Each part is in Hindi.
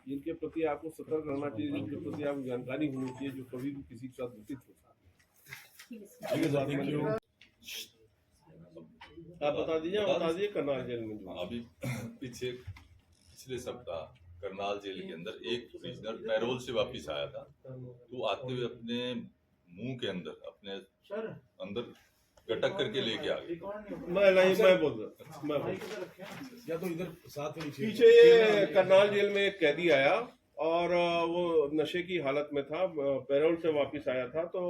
जिनके प्रति आपको सतर्क रहना चाहिए, जिनके प्रति आपको जानकारी होनी चाहिए, जो कभी भी किसी के साथ घटित हो सकती है। आप बता दीजिए करनाल जेल में जो अभी पिछले सप्ताह करनाल जेल के अंदर एक प्रिजनर पैरोल से वापस आया था, तो आते हुए अपने मुंह के अंदर अपने अंदर गटक करके लेके आ गए। मैं बोल रहा या तो इधर साथ में पीछे ये करनाल जेल में एक कैदी आया और वो नशे की हालत में था, पैरोल से वापस आया था। तो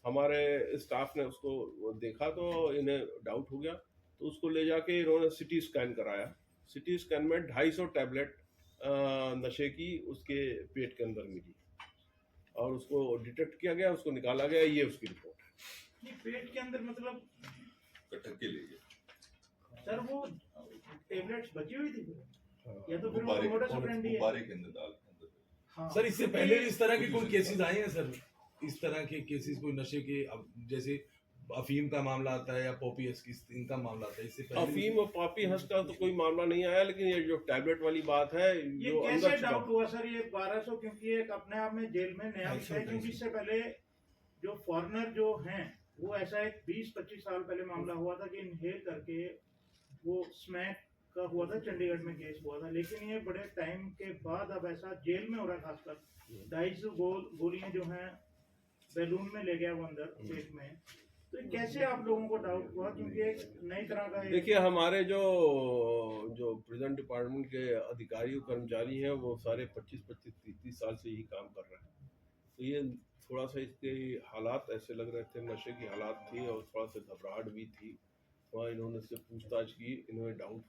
हमारे स्टाफ ने उसको देखा तो इन्हें डाउट हो गया, तो उसको ले जाके इन्होंने सिटी स्कैन कराया। सिटी स्कैन में 250 टैबलेट नशे की उसके पेट के अंदर मिली और उसको डिटेक्ट किया गया, उसको निकाला गया। ये उसकी रिपोर्ट है। ये पेट के अंदर मतलब गटक के ले गए सर, वो टेबलेट्स बची हुई थी या तो फिर गुब्बारे मोटा सप्रेंडी है। गुब्बारे के अंदर डाल के अंदर। हाँ। सर इससे पहले भी इस तरह के कोई केसेस आए हैं सर? इस तरह के केसेस कोई नशे के, जैसे अफीम का मामला आता है या पॉपी हंस की, इनका मामला आता है, इससे पहले अफीम और पॉपी हंस का तो कोई मामला नहीं आया, लेकिन ये जो टैबलेट वाली बात है, ये जो कैसे अंदर डाउट हुआ सर? ये 1200 क्योंकि एक अपने आप में जेल में नया विषय है, क्योंकि इससे पहले जो फॉरेनर जो हैं वो ऐसा एक 20-25 साल पहले मामला हुआ था कि इनहेल करके वो स्मैक का हुआ था, चंडीगढ़ में केस हुआ था। लेकिन ये बड़े टाइम के बाद अब ऐसा जेल में हो रहा है, खासकर 250 गोलियां जो हैं बैलून में ले गया वो अंदर पेट में। तो कैसे आप लोगों को डाउट हुआ? क्योंकि एक नई तरह का देखिए, हमारे जो प्रिजन डिपार्टमेंट के अधिकारी और कर्मचारी हैं वो सारे 25-30 साल से यही काम कर रहे हैं। तो ये थोड़ा सा इसके हालात ऐसे लग रहे थे, नशे की हालात थी और थोड़ा सा घबराहट भी थी। वहाँ इन्होंने से पूछताछ की, इन्होंने डाउट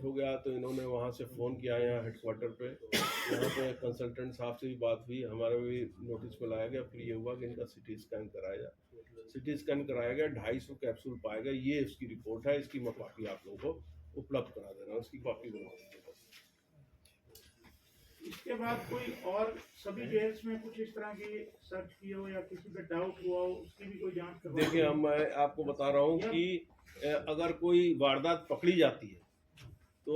हो गया तो इन्होंने वहाँ से फ़ोन किया यहाँ हेडक्वार्टर पे। यहाँ पे कंसल्टेंट साहब से भी बात हुई, हमारे भी नोटिस में लाया गया। फिर ये हुआ कि इनका सिटी स्कैन कराया जाए। सिटी स्कैन कराया गया, 250 कैप्सूल पाया गया। ये इसकी रिपोर्ट है, इसकी मैं कॉपी आप लोगों को उपलब्ध करा दे रहा हूँ, इसकी कॉपी बनवा दीजिए। इसके बाद कोई और सभी जेल्स में कुछ इस तरह की सर्च की हो या किसी पे डाउट हुआ हो, उसकी भी कोई जांच करवा? देखिए, मैं आपको बता रहा हूँ कि अगर कोई वारदात पकड़ी जाती है तो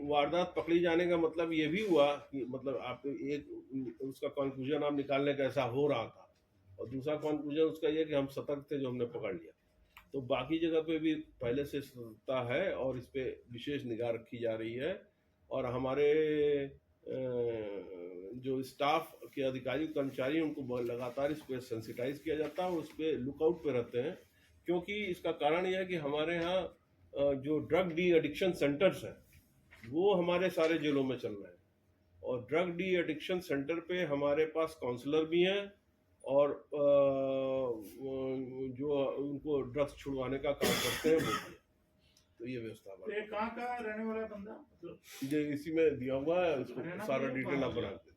वारदात पकड़ी जाने का मतलब ये भी हुआ कि मतलब आप एक उसका कंक्लूजन आप निकाल लें कैसा हो रहा था, और दूसरा कंक्लूजन उसका ये कि हम सतर्क थे जो हमने पकड़ लिया। तो बाकी जगह पे भी पहले से सतर्कता है और इस पे विशेष निगाह रखी जा रही है। और हमारे जो स्टाफ के अधिकारी कर्मचारी उनको लगातार इस पर सेंसिटाइज किया जाता है और उस पर लुकआउट पे रहते हैं। क्योंकि इसका कारण यह है कि हमारे यहाँ जो ड्रग डी एडिक्शन सेंटर्स हैं वो हमारे सारे जेलों में चल रहे हैं, और ड्रग डी एडिक्शन सेंटर पे हमारे पास काउंसलर भी हैं और जो उनको ड्रग्स छुड़वाने का काम करते हैं वो भी। तो ये व्यवस्था तो ये कहाँ का रहने वाला बंदा, मतलब जो इसी में दिया हुआ है, उसको सारा डिटेल आप बना दें।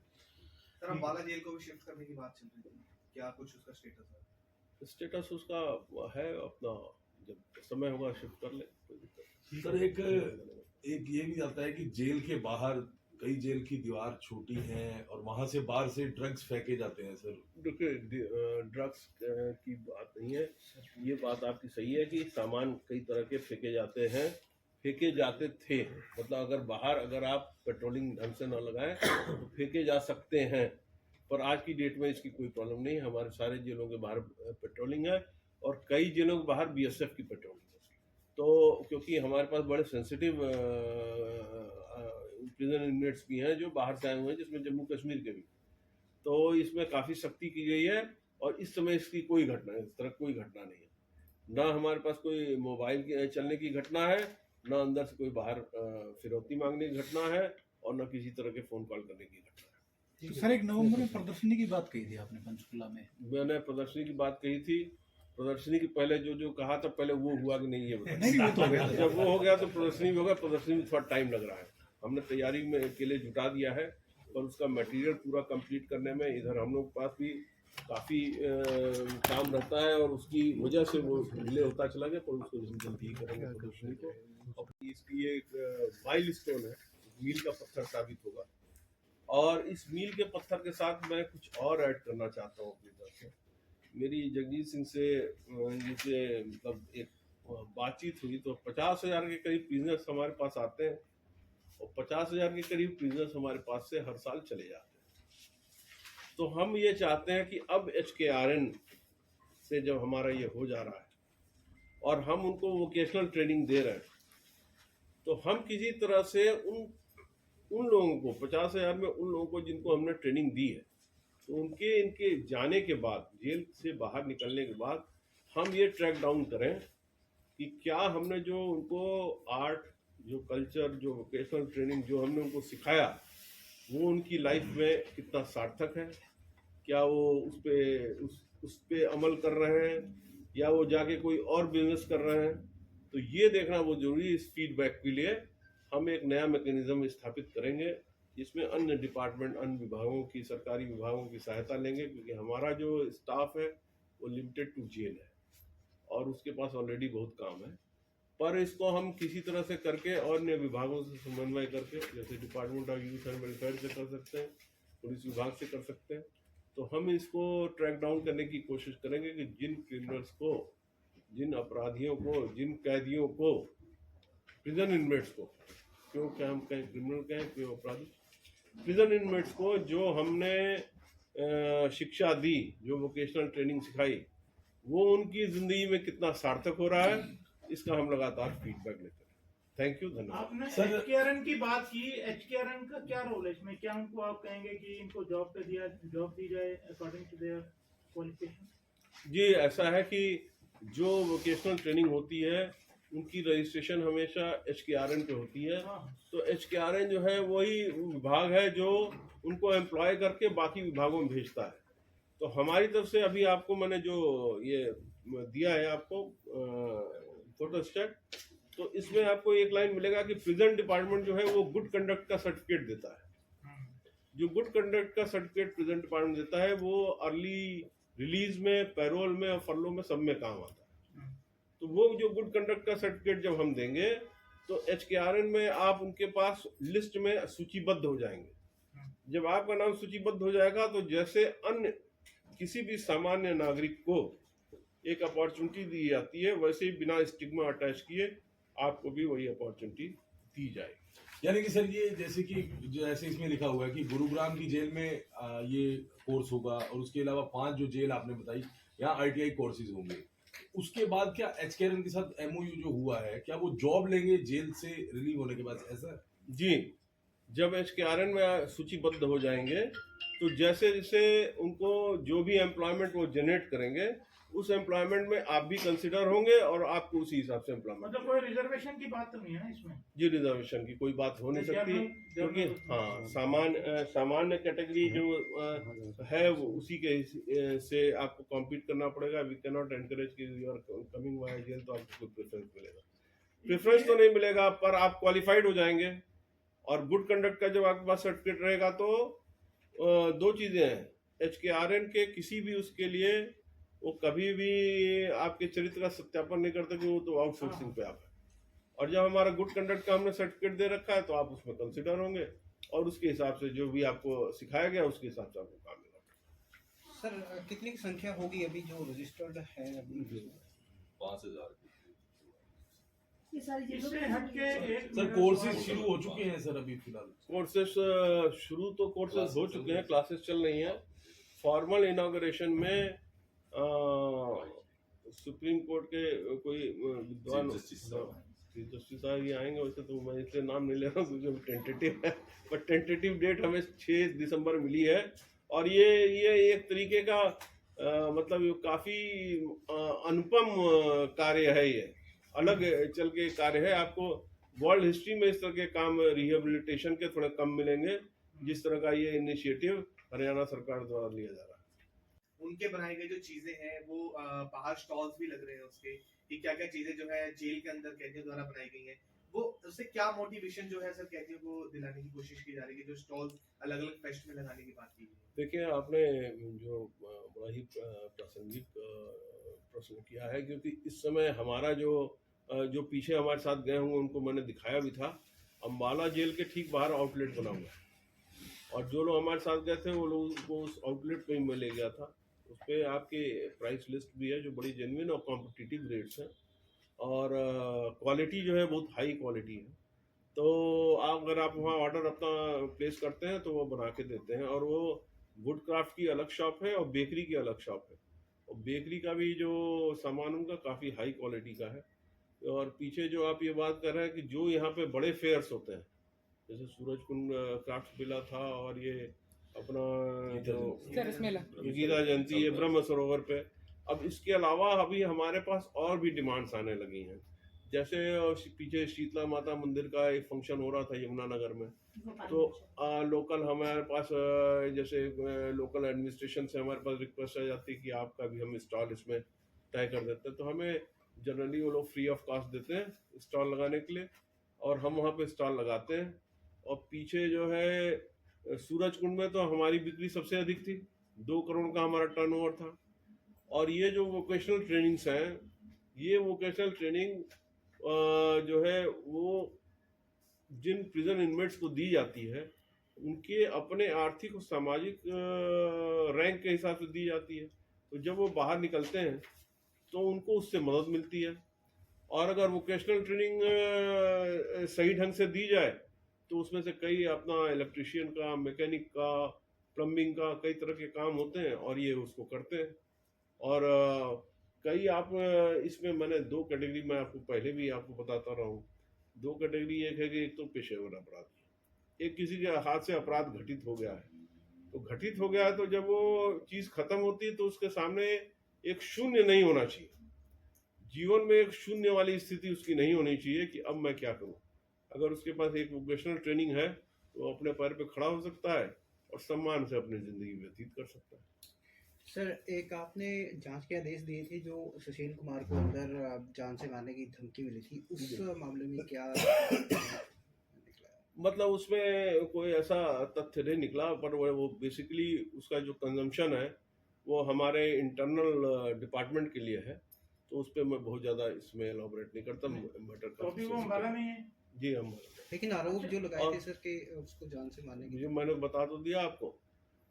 सर, अम्बाला जेल को भी शिफ्ट करने की बात चल रही थी, क्या कुछ उसका स्टेटस है? स्टेटस उसका है अपना, जब समय होगा शिफ्ट कर ले, कोई दिक्कत नहीं। सर एक ये भी आता है कि जेल के बाहर कई जेल की दीवार छोटी हैं और वहां से बाहर से ड्रग्स फेंके जाते हैं सर। देखिए, ड्रग्स की बात नहीं है, ये बात आपकी सही है कि सामान कई तरह के फेंके जाते हैं, फेंके जाते थे। मतलब अगर बाहर अगर आप पेट्रोलिंग ढंग से न लगाएं तो फेंके जा सकते हैं, पर आज की डेट में इसकी कोई प्रॉब्लम नहीं है। हमारे सारे जेलों के बाहर पेट्रोलिंग है और कई जेलों के बाहर बीएसएफ की पेट्रोलिंग है। तो क्योंकि हमारे पास बड़े सेंसिटिव प्रिजन इनमेट्स भी हैं जो बाहर से आए हुए हैं, जिसमें जम्मू कश्मीर के भी, तो इसमें काफ़ी सख्ती की गई है। और इस समय इसकी कोई घटना, इस तरह कोई घटना नहीं है। ना हमारे पास कोई मोबाइल की चलने की घटना है, ना अंदर से कोई बाहर फिरौती मांगने की घटना है, और ना किसी तरह के फ़ोन कॉल करने की घटना है। तो सर 1 नवंबर में प्रदर्शनी की बात कही थी आपने पंचकुला में। मैंने प्रदर्शनी की बात कही थी। प्रदर्शनी के पहले जो कहा था, पहले वो हुआ कि नहीं, ये नहीं, वो तो हो गया। जब वो हो गया तो प्रदर्शनी भी होगा। प्रदर्शनी में थोड़ा टाइम लग रहा है, हमने तैयारी में के लिए जुटा दिया है, और उसका मटेरियल पूरा कंप्लीट करने में इधर हम लोग के पास भी काफ़ी काम रहता है, और उसकी वजह से वो डिले होता चला गया, पर उसको जल्दी ही करेंगे प्रदर्शनी को। और इसकी ये एक माइलस्टोन है, मील का पत्थर साबित होगा। और इस मील के पत्थर के साथ मैं कुछ और ऐड करना चाहता हूँ अपनी तरफ से। मेरी जगजीत सिंह से जैसे मतलब एक बातचीत हुई, तो 50,000 के करीब बिजनेस हमारे पास आते हैं, और 50,000 के करीब प्रिजनर्स हमारे पास से हर साल चले जाते हैं। तो हम ये चाहते हैं कि अब HKRN से जब हमारा ये हो जा रहा है और हम उनको वोकेशनल ट्रेनिंग दे रहे हैं, तो हम किसी तरह से उन लोगों को 50,000 में उन लोगों को जिनको हमने ट्रेनिंग दी है, तो इनके जाने के बाद, जेल से बाहर निकलने के बाद हम ये ट्रैक डाउन करें कि क्या हमने जो उनको आर्ट, जो कल्चर, जो वोकेशनल ट्रेनिंग जो हमने उनको सिखाया वो उनकी लाइफ में कितना सार्थक है, क्या वो उस पे अमल कर रहे हैं या वो जाके कोई और बिजनेस कर रहे हैं। तो ये देखना बहुत जरूरी है। इस फीडबैक के लिए हम एक नया मैकेनिज्म स्थापित करेंगे जिसमें अन्य डिपार्टमेंट, अन्य विभागों की, सरकारी विभागों की सहायता लेंगे, क्योंकि हमारा जो स्टाफ है वो लिमिटेड टू जेल है और उसके पास ऑलरेडी बहुत काम है। पर इसको हम किसी तरह से करके और अन्य विभागों से समन्वय करके, जैसे department of youth and welfare से कर सकते हैं, पुलिस विभाग से कर सकते हैं, तो हम इसको ट्रैक डाउन करने की कोशिश करेंगे कि जिन क्रिमिनल्स को, जिन अपराधियों को, जिन कैदियों को, प्रिजन इनमेट्स को, क्यों क्या हम कहें क्रिमिनल कहें, क्यों अपराधी, प्रिजन इनमेट्स को जो हमने शिक्षा दी, जो वोकेशनल ट्रेनिंग सिखाई, वो उनकी जिंदगी में कितना सार्थक हो रहा है, इसका हम लगातार फीडबैक लेते हैं। थैंक यू, धन्यवाद। आपने सर- HKRN की बात की, HKRN का क्या रोल है इसमें? क्या उनको आप कहेंगे कि इनको जॉब दी जाए अकॉर्डिंग टू देयर क्वालिफिकेशन? जी, ऐसा है कि जो वोकेशनल ट्रेनिंग होती है उनकी रजिस्ट्रेशन हमेशा HKRN पे होती है। हाँ, तो HKRN जो है वही विभाग है जो उनको एम्प्लॉय करके बाकी विभागों में भेजता है। तो हमारी तरफ से अभी आपको मैंने जो ये दिया है आपको फोटोस्टेट, तो इसमें आपको एक लाइन मिलेगा कि प्रिजन डिपार्टमेंट जो है वो गुड कंडक्ट का सर्टिफिकेट देता है। जो गुड कंडक्ट का सर्टिफिकेट प्रिजन डिपार्टमेंट देता है वो अर्ली रिलीज में, पैरोल में और फरलो में सब में काम आता है। तो वो जो गुड कंडक्ट का सर्टिफिकेट जब हम देंगे तो HKRN में आप उनके पास लिस्ट में सूचीबद्ध हो जाएंगे। जब आपका नाम सूचीबद्ध हो जाएगा तो जैसे अन्य किसी भी सामान्य नागरिक को एक अपॉर्चुनिटी दी जाती है, वैसे ही बिना स्टिग्मा अटैच किए आपको भी वही अपॉर्चुनिटी दी जाएगी। यानी कि सर ये जैसे कि जो ऐसे इसमें लिखा हुआ है कि गुरुग्राम की जेल में ये कोर्स होगा और उसके अलावा 5 जो जेल आपने बताई यहाँ ITI कोर्सेज होंगे। उसके बाद क्या HKRN के साथ MOU जो हुआ है, क्या वो जॉब लेंगे जेल से रिलीव होने के बाद, ऐसा? जी, जब HKRN में सूचीबद्ध हो जाएंगे तो जैसे जैसे उनको जो भी एम्प्लॉयमेंट वो जनरेट करेंगे उस एम्प्लॉयमेंट में आप भी कंसिडर होंगे और आपको उसी हिसाब से एम्प्लॉयमेंट। मतलब कोई रिजर्वेशन की बात तो नहीं है ना इसमें? जी, रिजर्वेशन की कोई बात हो नहीं सकती, क्योंकि हाँ सामान्य कैटेगरी जो है वो उसी के से आपको कॉम्पीट करना पड़ेगा। वी कैन नॉट एनकरेज कि you are coming via jail तो आपको कोई प्रेफरेंस मिलेगा, प्रेफरेंस तो नहीं मिलेगा, पर आप क्वालिफाइड हो जाएंगे। और गुड कंडक्ट का जब आपके पास सर्टिफिकेट रहेगा तो 2 चीजें हैं। HKRN के किसी भी उसके लिए वो कभी भी आपके चरित्र का सत्यापन नहीं करते कि वो तो आउटसोर्सिंग पे आप है। और जब हमारा गुड कंडक्ट का हमने सर्टिफिकेट दे रखा है तो आप उसमें कंसिडर होंगे और उसके हिसाब से जो भी आपको सिखाया गया उसके हिसाब से आपको काम मिलेगा। सर कितनी की संख्या होगी अभी जो रजिस्टर्ड है अभी? 5,000 इससे हटके एक सर कोर्सेज शुरू हो चुके हैं सर अभी फिलहाल? कोर्सेस शुरू तो कोर्सेस हो चुके हैं, क्लासेस चल रही हैं। फॉर्मल इनॉग्रेशन में सुप्रीम कोर्ट के कोई विद्वान चीफ जस्टिस साहब ये आएंगे। वैसे तो मैं इसलिए नाम नहीं ले रहा हूँ क्योंकि टेंटेटिव है, पर टेंटेटिव डेट हमें 6 दिसंबर मिली है। और ये एक तरीके का मतलब ये काफ़ी अनुपम कार्य है, ये अलग चल के कार्य है। आपको वर्ल्ड हिस्ट्री में इस तरह के काम रिहेबिलिटेशन के थोड़े कम मिलेंगे, जिस तरह का ये इनिशिएटिव हरियाणा सरकार द्वारा लिया जा रहा है। उनके बनाए गए जो चीजें हैं वो बाहर स्टॉल्स भी लग रहे हैं उसके, कि क्या क्या चीजें जो है जेल के अंदर कैदियों द्वारा बनाई गई हैं, वो उससे क्या मोटिवेशन जो है सर कैदियों को दिलाने की कोशिश की जा रही है, जो स्टॉल्स अलग अलग फेस्ट में लगाने की बात की है? देखिए, आपने जो बड़ा ही प्रासंगिक प्रश्न किया है, क्योंकि इस समय हमारा जो पीछे हमारे साथ गए होंगे उनको मैंने दिखाया भी था। अम्बाला जेल के ठीक बाहर आउटलेट बना हुआ है और जो लोग हमारे साथ गए थे वो लोग को उस आउटलेट पे ही मैं ले गया था। उस पर आपके प्राइस लिस्ट भी है जो बड़ी जेन्युइन और कॉम्पिटिटिव रेट्स हैं और क्वालिटी जो है बहुत हाई क्वालिटी है। तो अगर आप वहाँ ऑर्डर अपना प्लेस करते हैं तो वो बना के देते हैं। और वो वुड क्राफ्ट की अलग शॉप है और बेकरी की अलग शॉप है। और बेकरी का भी जो सामान उनका काफ़ी हाई क्वालिटी का है। और पीछे जो आप ये बात कर रहे हैं कि जो यहाँ पे बड़े फेयर्स होते हैं, जैसे सूरज कुंड क्राफ्ट विला था, और ये अपना जो सरस मेला। गीता जयंती, ये ब्रह्म सरोवर पे। अब इसके अलावा अभी हमारे पास और भी डिमांड्स आने लगी हैं। जैसे पीछे शीतला माता मंदिर का एक फंक्शन हो रहा था यमुनानगर में, तो लोकल हमारे पास जैसे लोकल एडमिनिस्ट्रेशन से हमारे पास रिक्वेस्ट आ जाती है कि आपका भी हम स्टॉल इसमें तय कर देते हैं। तो हमें जनरली वो लोग फ्री ऑफ कॉस्ट देते हैं स्टॉल लगाने के लिए, और हम वहाँ पे स्टॉल लगाते हैं। और पीछे जो है सूरज कुंड में तो हमारी बिक्री सबसे अधिक थी, 2 करोड़ का हमारा टर्नओवर था। और ये जो वोकेशनल ट्रेनिंग्स हैं, ये वोकेशनल ट्रेनिंग जो है वो जिन प्रिजन इनमेट्स को दी जाती है, उनके अपने आर्थिक और सामाजिक रैंक के हिसाब से दी जाती है। तो जब वो बाहर निकलते हैं तो उनको उससे मदद मिलती है। और अगर वोकेशनल ट्रेनिंग सही ढंग से दी जाए तो उसमें से कई अपना इलेक्ट्रिशियन का, मैकेनिक का, प्लम्बिंग का, कई तरह के काम होते हैं और ये उसको करते हैं। और कई आप इसमें मैंने 2 कैटेगरी में आपको पहले भी आपको बताता रहा हूँ। 2 कैटेगरी, एक है कि एक तो पेशेवर अपराधी, एक किसी के हाथ से अपराध घटित हो गया है। तो घटित हो गया है तो जब वो चीज़ खत्म होती है तो उसके सामने एक शून्य नहीं होना चाहिए। जीवन में एक शून्य वाली स्थिति उसकी नहीं होनी चाहिए कि अब मैं क्या करूं। अगर उसके पास एक वोकेशनल ट्रेनिंग है तो अपने पैर पे खड़ा हो सकता है और सम्मान से अपनी जिंदगी व्यतीत कर सकता है। सर, एक आपने जांच के आदेश दिए थे जो सुशील कुमार को अंदर जान से मारने की धमकी मिली थी, उस मामले में क्या निकला? मतलब उसमें कोई ऐसा तथ्य नहीं निकला, पर वो बेसिकली उसका जो कंजम्पशन है वो हमारे इंटरनल डिपार्टमेंट के लिए है, तो उस पर मैं बहुत ज़्यादा इसमें एलॉबरेट नहीं करता। मैटर तो अभी वो हमारा नहीं है जी, हम लेकिन आरोप जो लगाए थे सर कि उसको जान से मारने की, जो मैंने बता तो दिया आपको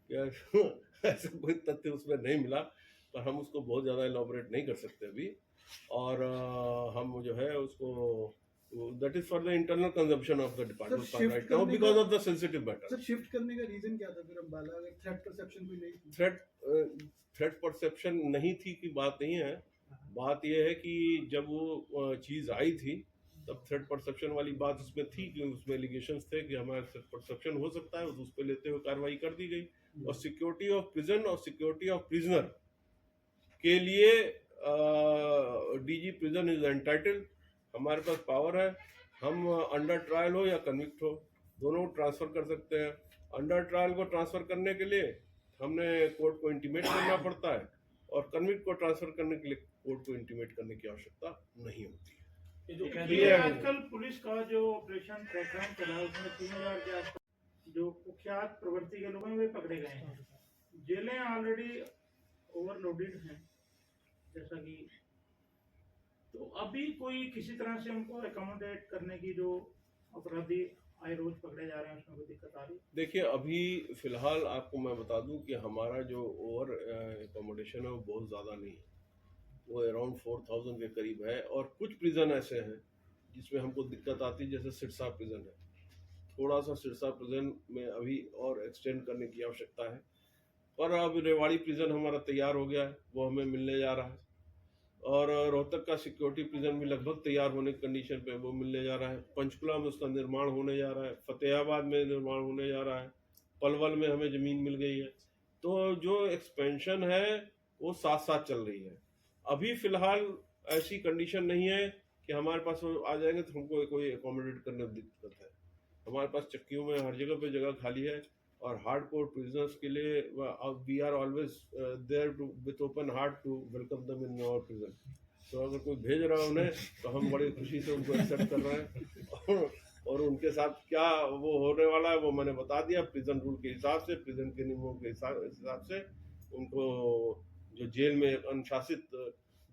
कि ऐसा कोई तथ्य उसमें नहीं मिला, पर हम उसको बहुत ज़्यादा एलॉबरेट नहीं कर सकते अभी। और हम जो है उसको that is for the internal consumption of the department right now because of the sensitive matter. Sir, shift करने का रीजन क्या था फिर अम्बाला? थ्रेट परसेप्शन कोई नहीं थी? थ्रेट परसेप्शन नहीं थी की बात नहीं है। बात यह है कि जब वो चीज़ आई थी तब थ्रेट परसेप्शन वाली बात उसमें थी कि उसमें एलिगेशंस थे कि हमारा थ्रेट परसेप्शन हो सकता है, उस पर लेते हुए कार्रवाई कर दी गई। और सिक्योरिटी ऑफ प्रिजन और सिक्योरिटी ऑफ प्रिजनर के लिए डीजी प्रिजन इज एंटाइटल्ड, हमारे पास पावर है। हम अंडर ट्रायल हो या कन्विक्ट हो दोनों ट्रांसफ़र कर सकते हैं। अंडर ट्रायल को ट्रांसफ़र करने के लिए हमने कोर्ट को इंटीमेट करना पड़ता है, और कन्विक्ट को ट्रांसफ़र करने के लिए कोर्ट को इंटीमेट करने की आवश्यकता नहीं होती है। ये आजकल पुलिस का जो ऑपरेशन ट्रैकडाउन चला है उसमें 3000 के आसपास जो कुख्यात प्रवृत्ति के लोग हैं वे पकड़े गए हैं। जेलें ऑलरेडी ओवरलोडेड हैं जैसा कि, तो अभी कोई किसी तरह से उनको एकोमोडेट करने की जो अपराधी आए रोज पकड़े जा रहे हैं उसमें कोई दिक्कत आ रही है? देखिए, अभी फिलहाल आपको मैं बता दूं कि हमारा जो ओवर एकोमोडेशन है वो बहुत ज़्यादा नहीं है, वो अराउंड 4000 के करीब है। और कुछ प्रिजन ऐसे हैं जिसमें हमको दिक्कत आती है, जैसे सिरसा प्रिजन है। थोड़ा सा सिरसा प्रिजन में अभी और एक्सटेंड करने की आवश्यकता है। पर अब रेवाड़ी प्रिजन हमारा तैयार हो गया है, वो हमें मिलने जा रहा है। और रोहतक का सिक्योरिटी प्रिजन भी लगभग तैयार होने की कंडीशन पे वो मिलने जा रहा है। पंचकुला में उसका निर्माण होने जा रहा है, फतेहाबाद में निर्माण होने जा रहा है, पलवल में हमें ज़मीन मिल गई है। तो जो एक्सपेंशन है वो साथ साथ चल रही है। अभी फ़िलहाल ऐसी कंडीशन नहीं है कि हमारे पास वो आ जाएंगे तो हमको कोई एकोमोडेट करने में दिक्कत है। हमारे पास चक्कियों में हर जगह पे जगह खाली है, और हार्डकोर प्रिजनर्स के लिए we are always there to with open heart to welcome them in our prison. तो अगर कोई भेज रहा है उन्हें तो हम बड़ी खुशी से उनको एक्सेप्ट कर रहे हैं। और उनके साथ क्या वो होने वाला है वो मैंने बता दिया। प्रिजन रूल के हिसाब से, प्रिजन के नियमों के हिसाब से उनको जो जेल में एक अनुशासित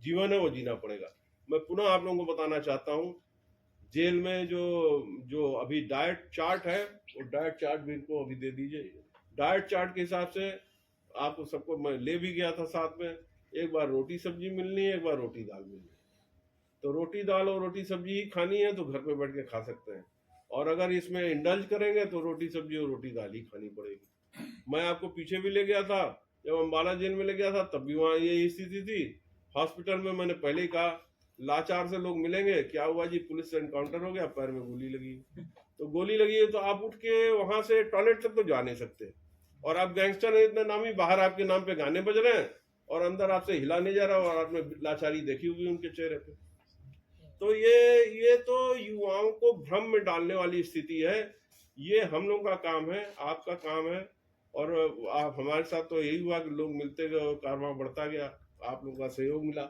जीवन है वो जीना पड़ेगा। मैं पुनः आप लोगों को बताना चाहता हूँ, जेल में जो अभी डाइट चार्ट है वो डाइट चार्ट भी इनको अभी दे दीजिए। डाइट चार्ट के हिसाब से आपको सबको मैं ले भी गया था साथ में। एक बार रोटी सब्जी मिलनी है, एक बार रोटी दाल मिलनी है। तो रोटी दाल और रोटी सब्जी ही खानी है तो घर पे बैठ के खा सकते हैं। और अगर इसमें इंडल्ज करेंगे तो रोटी सब्जी और रोटी दाल ही खानी पड़ेगी। मैं आपको पीछे भी ले गया था, जब अम्बाला जेल में ले गया था तब भी वहाँ यही स्थिति थी। हॉस्पिटल में मैंने पहले ही कहा लाचार से लोग मिलेंगे, क्या हुआ जी, पुलिस से एनकाउंटर हो गया, पैर में गोली लगी। तो गोली लगी है तो आप उठ के वहां से टॉयलेट तक तो जा नहीं सकते, और आप गैंगस्टर हैं इतने नामी, बाहर आपके नाम पे गाने बज रहे हैं और अंदर आपसे हिला नहीं जा रहा, और आपने लाचारी देखी होगी उनके चेहरे पे। तो ये तो युवाओं को भ्रम में डालने वाली स्थिति है। ये हम लोगों का काम है, आपका काम है, और आप हमारे साथ तो यही हुआ कि लोग मिलते गए, कारवां बढ़ता गया, आप लोगों का सहयोग मिला।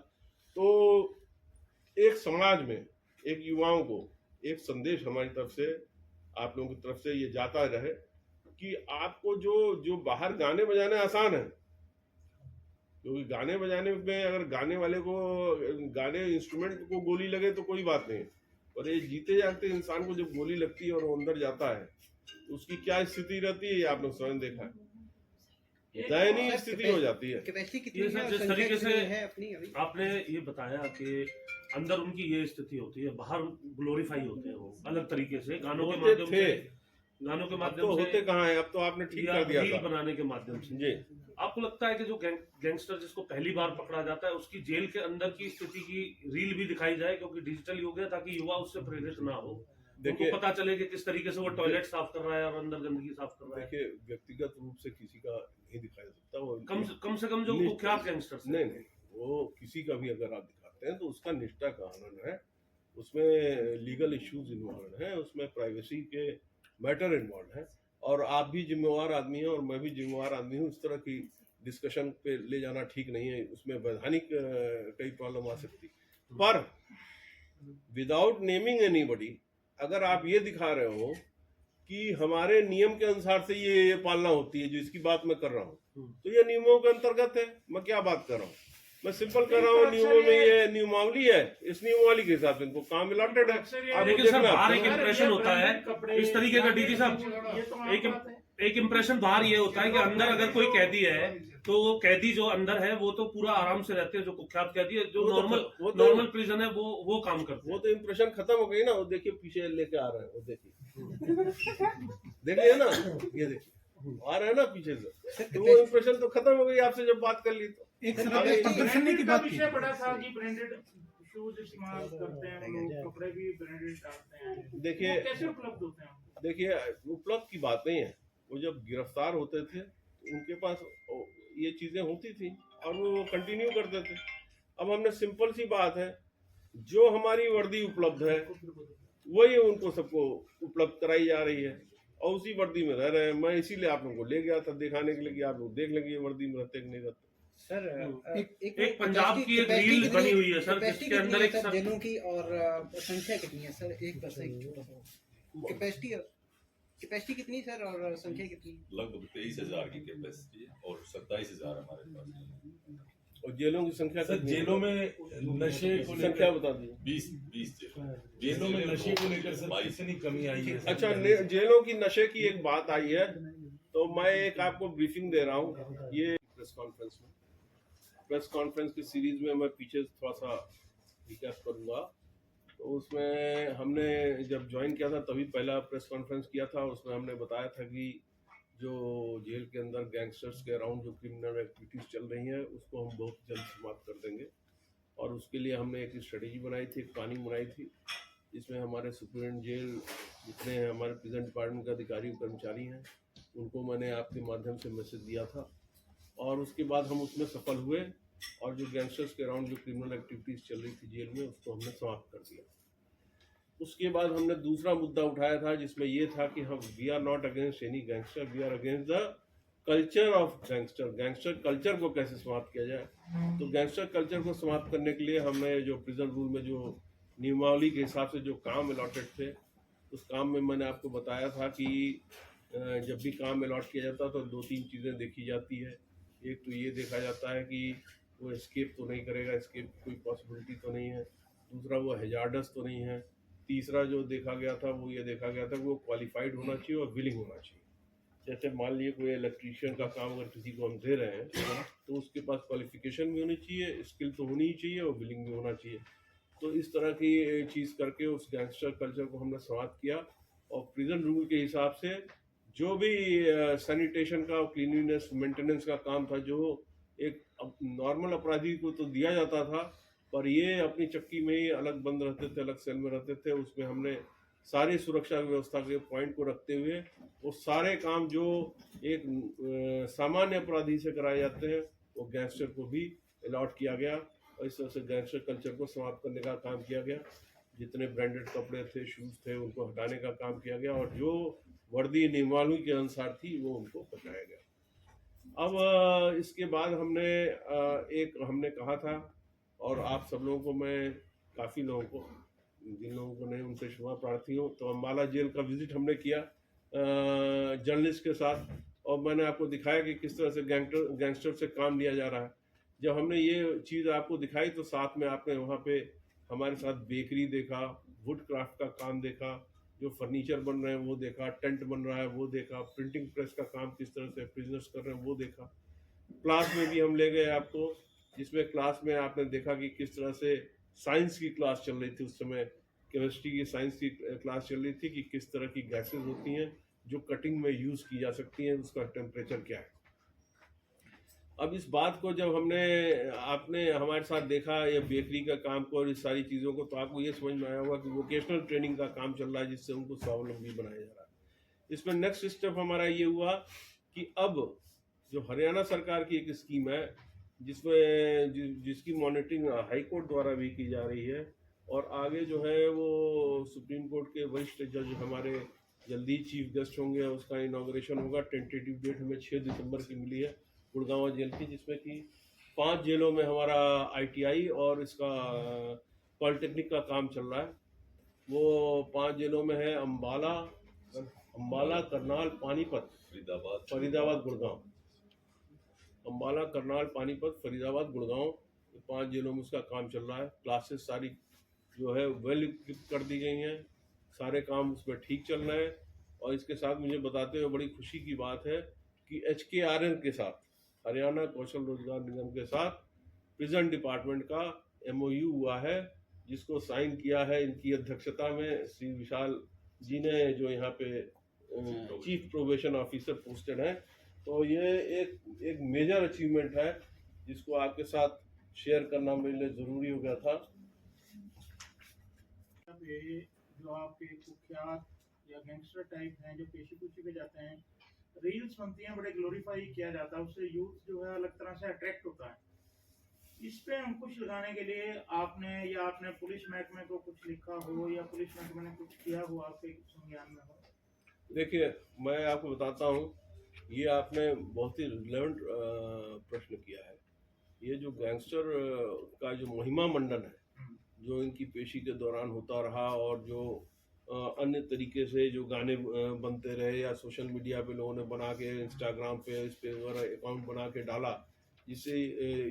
तो एक समाज में एक युवाओं को एक संदेश हमारी तरफ से, आप लोगों की तरफ से ये जाता रहे कि आपको जो बाहर गाने बजाने आसान है, क्योंकि गाने बजाने में अगर गाने वाले को, गाने इंस्ट्रूमेंट को गोली लगे तो कोई बात नहीं, और ये जीते जागते इंसान को जब गोली लगती है और वो अंदर जाता है तो उसकी क्या स्थिति रहती है, ये आप लोग स्वयं देखा है, दयनीय स्थिति हो जाती है। कैपेसिटी कितनी ये है सर और जिस संख्या तरीके से कितनी है अपनी अभी? आपने ये बताया कि अंदर उनकी ये स्थिति होती है, बाहर ग्लोरीफाई होते हैं वो अलग तरीके से, गानों के होते माध्यम थे, से, गानों के अब माध्यम तो से, होते कहाँ हैं, अब तो आपने ठीक या कर दिया रील था बनाने के माध्यम से। जी। आपको लगता है कि जो गैंगस्टर जिसको पहली बार पकड़ा जाता है उसकी जेल के अंदर की स्थिति की रील भी दिखाई जाए, क्योंकि डिजिटल युग है, ताकि युवा उससे प्रेरित ना हो, देखिए, उनको पता चले कि किस तरीके से वो टॉयलेट साफ कर रहा है और अंदर गंदगी साफ कर रहा है। देखिए व्यक्तिगत रूप से किसी का नहीं दिखाया जा सकता, वो कम से कम जो नहीं, कुख्यात गैंगस्टर्स नहीं, वो किसी का भी अगर आप दिखाते हैं तो उसका निष्ठा का आनंद है, उसमें लीगल इश्यूज इन्वॉल्व है, उसमें प्राइवेसी के मैटर इन्वॉल्व है, और आप भी जिम्मेवार आदमी हैं और मैं भी जिम्मेवार आदमी हूँ। इस तरह की डिस्कशन पे ले जाना ठीक नहीं है, उसमें वैधानिक कई प्रॉब्लम आ सकती। पर विदाउट नेमिंग एनीबॉडी, अगर आप ये दिखा रहे हो कि हमारे नियम के अनुसार से ये पालना होती है, जो इसकी बात मैं कर रहा हूँ, तो ये नियमों के अंतर्गत है। मैं क्या बात कर रहा हूँ, मैं सिंपल कर रहा हूँ, नियमों में ये नियमावली है, इस नियमावली के हिसाब से इनको काम अलॉटेड है। आप लेकिन सर देखना, बाहर एक इम्प्रेशन होता है इस तरीके का, डीजी साहब, एक इम्प्रेशन बाहर ये होता है कि अंदर अगर कोई कैदी है तो वो कैदी जो अंदर है वो तो पूरा आराम से रहते हैं, जो कुख्यात कैदी है, जो नॉर्मल प्रिजन है वो काम करते हैं। वो तो इम्प्रेशन खत्म हो गई ना, वो देखिए पीछे लेके आ रहे हैं, वो देखिए देखिए ना, ये देखिए आ रहे हैं ना पीछे से, तो वो इम्प्रेशन तो खत्म हो गई आपसे जब बात कर ली। तो एक प्रदर्शनी की बात विषय बड़ा था कि ब्रांडेड शूज इस्तेमाल करते हैं लोग, कपड़े भी ब्रांडेड डालते हैं, देखिए, वो कैसे उपलब्ध होते हैं? देखिए उपलब्ध की बात नहीं है, वो जब गिरफ्तार होते थे उनके पास ये चीजें होती थी और वो कंटिन्यू करते थे। अब हमने सिंपल सी बात है, जो हमारी वर्दी उपलब्ध है वही उनको सबको उपलब्ध कराई जा रही है और उसी वर्दी में रह रहे हैं। मैं इसीलिए आप लोगों को ले गया था दिखाने के लिए कि आप लोग देख लेंगे ये वर्दी में रहते कि नहीं रहते। सर एक पंजाब की एक रील बनी हुई है सर, जिसके अंदर एक जेलों की और संख्या कितनी है सर? एक छोटा सा कैपेसिटी कितनी सर और संख्या कितनी? लगभग 23,000 की कैपेसिटी है और 27,000 हमारे पास है। और जेलों की संख्या सर जेलों में नशे को संख्या बता दीजिए। 20 जेलों में नशे को लेकर सर कितनी कमी आई है? अच्छा, जेलों की नशे की एक बात आई है तो मैं एक आपको ब्रीफिंग दे रहा हूँ। ये प्रेस कॉन्फ्रेंस की सीरीज में मैं पीछे थोड़ा सा रिकैप करूँगा। तो उसमें हमने जब ज्वाइन किया था तभी पहला प्रेस कॉन्फ्रेंस किया था, उसमें हमने बताया था कि जो जेल के अंदर गैंगस्टर्स के अराउंड जो क्रिमिनल एक्टिविटीज़ चल रही हैं उसको हम बहुत जल्द समाप्त कर देंगे, और उसके लिए हमने एक स्ट्रेटेजी बनाई थी, एक प्लानिंग बनाई थी, जिसमें हमारे सुप्रीडेंट जेल जितने हमारे प्रेजेंट डिपार्टमेंट के अधिकारी कर्मचारी हैं उनको मैंने आपके माध्यम से मैसेज दिया था, और उसके बाद हम उसमें सफल हुए और जो गैंगस्टर्स के अराउंड जो क्रिमिनल एक्टिविटीज़ चल रही थी जेल में उसको हमने समाप्त कर दिया। उसके बाद हमने दूसरा मुद्दा उठाया था जिसमें ये था कि हम we are not against any gangster, we are against the culture of gangster. Gangster culture को कैसे समाप्त किया जाए, तो गैंगस्टर कल्चर को समाप्त करने के लिए हमने जो प्रिजन रूल में जो नियमावली के हिसाब से जो काम अलॉटेड थे उस काम में मैंने आपको बताया था कि जब भी काम अलॉट किया जाता तो 2-3 चीज़ें देखी जाती है। एक तो ये देखा जाता है कि वो एस्केप तो नहीं करेगा, एस्केप कोई पॉसिबिलिटी तो नहीं है, दूसरा वो हैजार्डस तो नहीं है, तीसरा जो देखा गया था वो ये देखा गया था कि वो क्वालिफाइड होना चाहिए और विलिंग होना चाहिए। जैसे मान लीजिए कोई इलेक्ट्रीशियन का काम अगर किसी को हम दे रहे हैं तो उसके पास क्वालिफिकेशन भी होनी चाहिए, स्किल तो होनी ही चाहिए और विलिंग भी होना चाहिए। तो इस तरह की चीज़ करके उस गैंगस्टर कल्चर को हमने समाप्त किया और प्रिजन रूल के हिसाब से जो भी सैनिटेशन का, क्लीनिनेस, मेंटेनेंस का काम था, जो एक नॉर्मल अपराधी को तो दिया जाता था, पर ये अपनी चक्की में ही अलग बंद रहते थे, अलग सेल में रहते थे। उसमें हमने सारी सुरक्षा व्यवस्था के पॉइंट को रखते हुए वो सारे काम जो एक सामान्य अपराधी से कराए जाते हैं वो गैंगस्टर को भी अलॉट किया गया, और इस तरह से गैंगस्टर कल्चर को समाप्त करने का काम किया गया। जितने ब्रांडेड कपड़े थे, शूज़ थे, उनको हटाने का काम किया गया, और जो वर्दी नियमावली के अनुसार थी वो उनको पकड़ाया गया। अब इसके बाद हमने कहा था, और आप सब लोगों को, मैं काफ़ी लोगों को, जिन लोगों को नहीं उनसे क्षमा प्रार्थी हूँ, तो अम्बाला जेल का विजिट हमने किया जर्नलिस्ट के साथ, और मैंने आपको दिखाया कि किस तरह से गैंगस्टर से काम लिया जा रहा है। जब हमने ये चीज़ आपको दिखाई तो साथ में आपने वहाँ पे हमारे साथ बेकरी देखा, वुड क्राफ्ट का काम देखा, जो फर्नीचर बन रहे हैं वो देखा, टेंट बन रहा है वो देखा, प्रिंटिंग प्रेस का काम किस तरह से प्रिजनर्स कर रहे हैं वो देखा। क्लास में भी हम ले गए आपको, जिसमें क्लास में आपने देखा कि किस तरह से साइंस की क्लास चल रही थी। उस समय केमिस्ट्री की, साइंस की क्लास चल रही थी कि किस तरह की गैसेस होती हैं जो कटिंग में यूज़ की जा सकती हैं, उसका टेम्परेचर क्या है। अब इस बात को जब आपने हमारे साथ देखा, ये बेकरी का काम को और इस सारी चीज़ों को, तो आपको ये समझ में आया होगा कि वोकेशनल ट्रेनिंग का काम चल रहा है, जिससे उनको स्वावलंबी बनाया जा रहा है। इसमें नेक्स्ट स्टेप हमारा ये हुआ कि अब जो हरियाणा सरकार की एक स्कीम है, जिसकी मॉनिटरिंग हाई कोर्ट द्वारा भी की जा रही है, और आगे जो है वो सुप्रीम कोर्ट के वरिष्ठ जज हमारे जल्दी चीफ गेस्ट होंगे, उसका इनॉग्रेशन होगा। टेंटेटिव डेट हमें 6 दिसंबर की मिली है गुड़गांव जेल की, जिसमें कि 5 जेलों में हमारा ITI और इसका पॉलिटेक्निक का काम चल रहा है। वो 5 जेलों में है अम्बाला, करनाल, पानीपत, फरीदाबाद, गुड़गांव। अम्बाला, करनाल, पानीपत, फरीदाबाद, गुड़गांव, 5 जेलों में उसका काम चल रहा है। क्लासेस सारी जो है वेल इक्विप कर दी गई हैं, सारे काम उसमें ठीक चल रहे हैं। और इसके साथ मुझे बताते हुए बड़ी खुशी की बात है कि HKRN के साथ, हरियाणा कौशल रोजगार निगम के साथ प्रिजन डिपार्टमेंट का MOU हुआ है, जिसको साइन किया है इनकी अध्यक्षता में श्री विशाल जी ने, जो यहाँ पे चीफ प्रोबेशन ऑफिसर पोस्टेड हैं। तो ये एक मेजर अचीवमेंट है, जिसको आपके साथ शेयर करना मेरे लिए ज़रूरी हो गया था। जो आपके कुख्यात या गैंगस्टर टाइप हैं, जो पेशी पूछी पे जाते हैं, रील्स बनती हैं, बड़े ग्लोरीफाई किया जाता है, उससे यूथ जो है अलग तरह से अट्रैक्ट होता है। इस पे अंकुश लगाने के लिए आपने पुलिस महकमे को कुछ लिखा हो, या पुलिस महकमे ने कुछ किया हो आपके संज्ञान में हो? देखिए, मैं आपको बताता हूँ, ये आपने बहुत ही रिलेवेंट प्रश्न किया है। ये जो गैंगस्टर का जो महिमा मंडन है, जो इनकी पेशी के दौरान होता रहा, और जो अन्य तरीके से जो गाने बनते रहे, या सोशल मीडिया पे लोगों ने बना के, इंस्टाग्राम पे, इस पे वगैरह अकाउंट बना के डाला, जिससे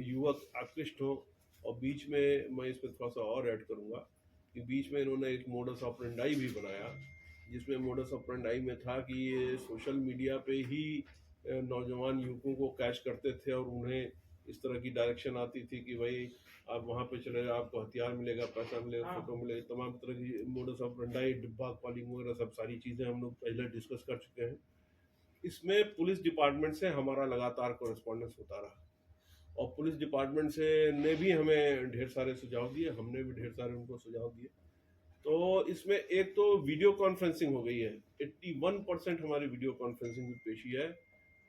युवक आकृष्ट हो। और बीच में मैं इस पर थोड़ा सा और ऐड करूँगा कि बीच में इन्होंने एक मोडस ऑपरेंडाई भी बनाया, जिसमें मोडस ऑपरेंडाई में था कि ये सोशल मीडिया पे ही नौजवान युवकों को कैच करते थे, और उन्हें इस तरह की डायरेक्शन आती थी कि भाई आप वहाँ पे चले जाओ, आपको हथियार मिलेगा, पैसा मिलेगा, फोटो मिलेगी, तमाम तरह की मोडस ऑपरेंडाई, डिब्बा कॉलिंग वगैरह सब सारी चीज़ें हम लोग पहले डिस्कस कर चुके हैं। इसमें पुलिस डिपार्टमेंट से हमारा लगातार कॉरेस्पॉन्डेंस होता रहा, और पुलिस डिपार्टमेंट से ने भी हमें ढेर सारे सुझाव दिए, हमने भी ढेर सारे उनको सुझाव दिए। तो इसमें एक तो वीडियो कॉन्फ्रेंसिंग हो गई है, 81% हमारी वीडियो कॉन्फ्रेंसिंग में पेशी है,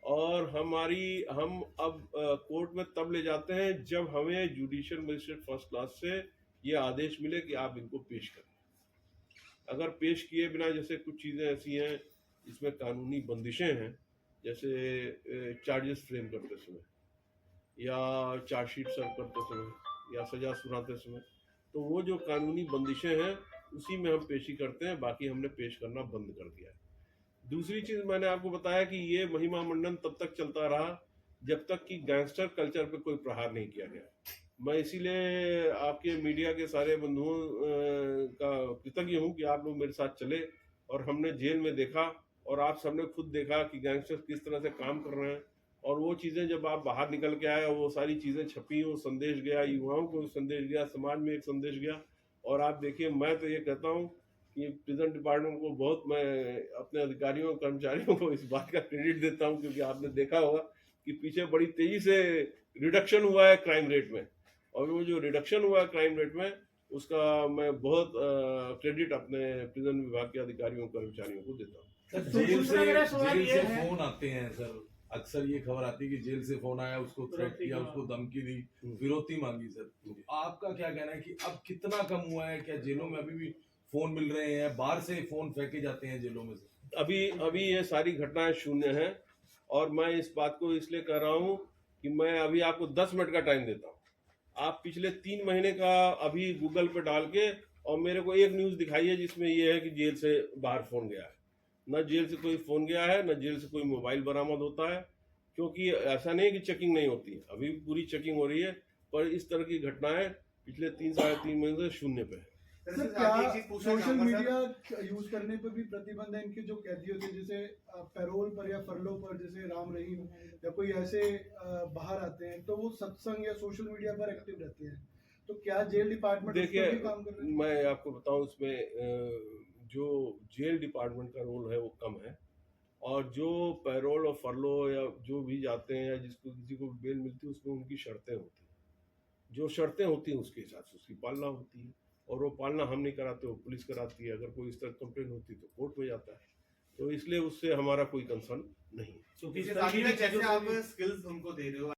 और हम अब कोर्ट में तब ले जाते हैं जब हमें जुडिशियल मजिस्ट्रेट फर्स्ट क्लास से ये आदेश मिले कि आप इनको पेश करें। अगर पेश किए बिना, जैसे कुछ चीज़ें ऐसी हैं जिसमें कानूनी बंदिशें हैं, जैसे चार्जेस फ्रेम करते समय, या चार्जशीट सर्व करते समय, या सजा सुनाते समय, तो वो जो कानूनी बंदिशें हैं उसी में हम पेशी करते हैं, बाकी हमने पेश करना बंद कर दिया है। दूसरी चीज़ मैंने आपको बताया कि ये महिमा मंडन तब तक चलता रहा जब तक कि गैंगस्टर कल्चर पे कोई प्रहार नहीं किया गया। मैं इसीलिए आपके मीडिया के सारे बंधुओं का कृतज्ञ हूँ कि आप लोग मेरे साथ चले, और हमने जेल में देखा, और आप सबने खुद देखा कि गैंगस्टर किस तरह से काम कर रहे हैं। और वो चीज़ें जब आप बाहर निकल के आए, वो सारी चीज़ें छपी, वो संदेश गया, युवाओं को संदेश गया, समाज में एक संदेश गया। और आप देखिए, मैं तो ये कहता हूँ कि प्रिजन डिपार्टमेंट को बहुत मैं अपने अधिकारियों कर्मचारियों को इस बात का क्रेडिट देता हूं, क्योंकि आपने देखा होगा कि पीछे बड़ी तेजी से रिडक्शन हुआ है क्राइम रेट में, और वो जो रिडक्शन हुआ है क्राइम रेट में उसका मैं बहुत क्रेडिट अपने प्रिजन विभाग के अधिकारियों कर्मचारियों को देता हूँ। सर तो दूसरा मेरा सवाल जेल ये से है- फोन आते हैं सर, अक्सर ये खबर आती है कि जेल से फोन आया, उसको थ्रेट किया, उसको धमकी दी, फिरौती मांगी। सर तो आपका क्या कहना है कि अब कितना कम हुआ है? क्या जेलों में अभी भी फोन मिल रहे हैं? बाहर से फोन फेंके जाते हैं जेलों में से? अभी ये सारी घटनाएं शून्य हैं, और मैं इस बात को इसलिए कर रहा हूँ कि मैं अभी आपको 10 मिनट का टाइम देता हूँ। आप पिछले 3 महीने का अभी गूगल पे डाल के और मेरे को एक न्यूज़ दिखाइए जिसमें ये है कि जेल से बाहर फोन गया है। न जेल से कोई फोन गया है, न जेल से कोई मोबाइल बरामद होता है, क्योंकि ऐसा नहीं कि चेकिंग नहीं होती है, अभी भी पूरी चेकिंग हो रही है, पर इस तरह की घटनाएं पिछले 3-3.5 महीने से शून्य पे है। सर क्या सोशल मीडिया यूज करने पर भी प्रतिबंध है इनके जो कैदियों थे, जैसे पैरोल पर या फरलो पर, जैसे राम रहीम या कोई ऐसे बाहर आते हैं तो वो सत्संग या सोशल मीडिया पर एक्टिव रहते हैं, तो क्या जेल डिपार्टमेंट उस पर भी काम कर रहे हैं? मैं आपको बताऊं, उसमें जो जेल डिपार्टमेंट का रोल है वो कम है, और जो पैरोल और फरलो या जो भी जाते हैं या जिसको किसी को बेल मिलती है उसमें उनकी शर्तें होती हैं, जो शर्तें होती हैं उसके हिसाब से उसकी पालना होती है, और वो पालना हम नहीं कराते, वो पुलिस कराती है। अगर कोई इस तरह कंप्लेन होती है तो कोर्ट में जाता है, तो इसलिए उससे हमारा कोई कंसर्न नहीं है। क्योंकि जैसे आप स्किल्स उनको दे रहे हो,